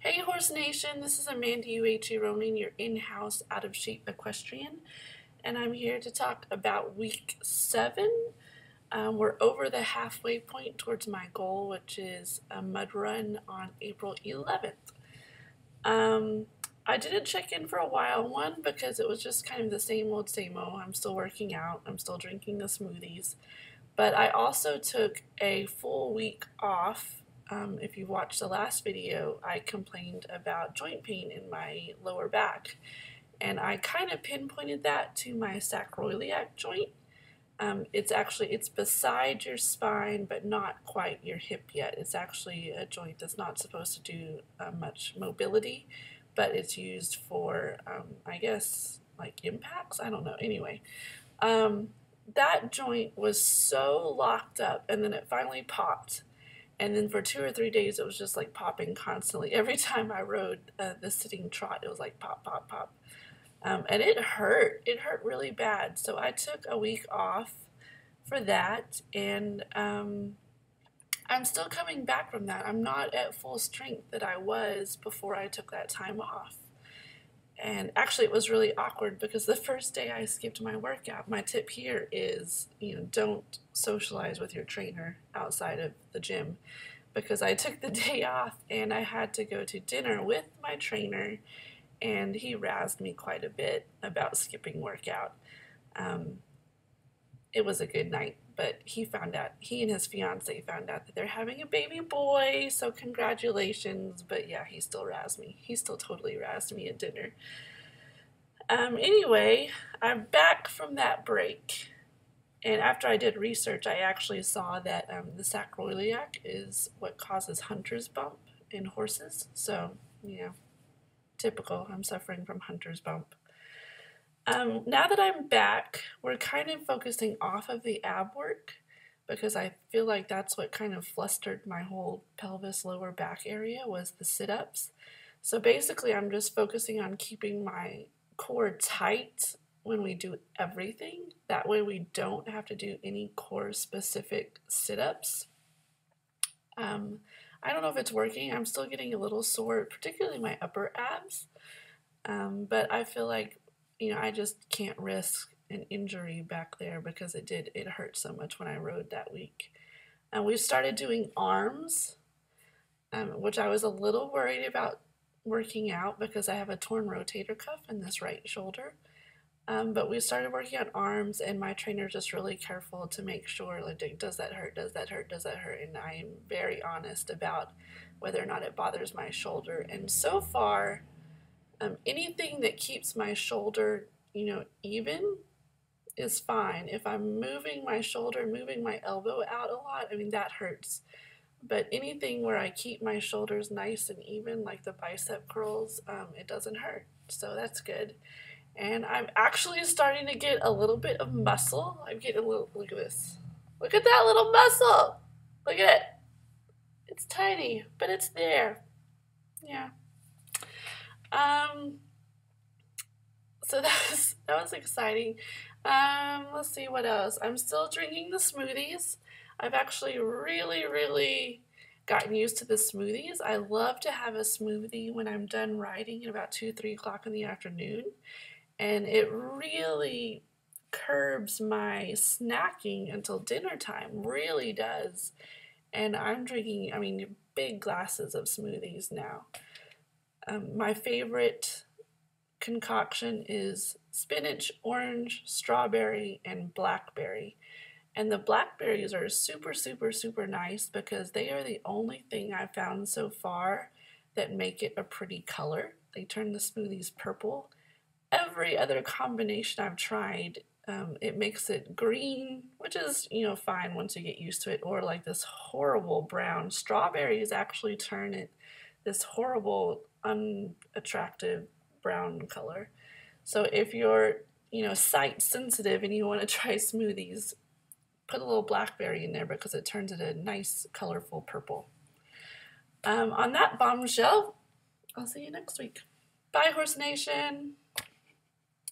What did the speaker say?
Hey Horse Nation, this is Amanda UH Ronin, your in-house out-of-shape equestrian, and I'm here to talk about week 7. We're over the halfway point towards my goal, which is a mud run on April 11th. I didn't check in for a while, one, because it was just kind of the same old, I'm still working out, I'm still drinking the smoothies, but I also took a full week off. If you watched the last video, I complained about joint pain in my lower back, and I kind of pinpointed that to my sacroiliac joint. It's beside your spine, but not quite your hip yet. It's actually a joint that's not supposed to do much mobility, but it's used for, I guess, like impacts. I don't know. Anyway, that joint was so locked up, and then it finally popped. And then for 2 or 3 days, it was just like popping constantly. Every time I rode the sitting trot, it was like pop, pop, pop. And it hurt. It hurt really bad. So I took a week off for that. And I'm still coming back from that. I'm not at full strength that I was before I took that time off. And actually, it was really awkward because the first day I skipped my workout, my tip here is, don't socialize with your trainer outside of the gym, because I took the day off and I had to go to dinner with my trainer, and he razzed me quite a bit about skipping workout. It was a good night, but he and his fiance found out that they're having a baby boy, so congratulations. But yeah, he still razzed me. He still totally razzed me at dinner. Anyway, I'm back from that break, and after I did research, I actually saw that the sacroiliac is what causes hunter's bump in horses. So, typical. I'm suffering from hunter's bump. Now that I'm back, we're kind of focusing off of the ab work, because I feel like that's what kind of flustered my whole pelvis lower back area, was the sit-ups. So basically I'm just focusing on keeping my core tight when we do everything. That way we don't have to do any core specific sit-ups. I don't know if it's working. I'm still getting a little sore, particularly my upper abs. But I feel like I just can't risk an injury back there, because it hurt so much when I rode that week. We started doing arms, which I was a little worried about working out because I have a torn rotator cuff in this right shoulder. But we started working on arms, and my trainer's just really careful to make sure, like, does that hurt, does that hurt, does that hurt? And I am very honest about whether or not it bothers my shoulder. And so far, anything that keeps my shoulder, even is fine. If I'm moving my shoulder, moving my elbow out a lot, that hurts. But anything where I keep my shoulders nice and even, like the bicep curls, it doesn't hurt. So that's good. And I'm actually starting to get a little bit of muscle. I'm getting a little, look at this. Look at that little muscle. Look at it. It's tiny, but it's there. Yeah. So that was exciting. Let's see what else. I'm still drinking the smoothies. I've actually really gotten used to the smoothies. I love to have a smoothie when I'm done riding at about 2-3 o'clock in the afternoon, and it really curbs my snacking until dinner time, really does. And I'm drinking, big glasses of smoothies now. My favorite concoction is spinach, orange, strawberry, and blackberry. And the blackberries are super nice, because they are the only thing I've found so far that make it a pretty color. They turn the smoothies purple. Every other combination I've tried, it makes it green, which is, fine once you get used to it, or like this horrible brown. Strawberries actually turn it this horrible, unattractive brown color. So if you're, sight sensitive and you want to try smoothies, put a little blackberry in there, because it turns it a nice, colorful purple. On that bombshell, I'll see you next week. Bye, Horse Nation.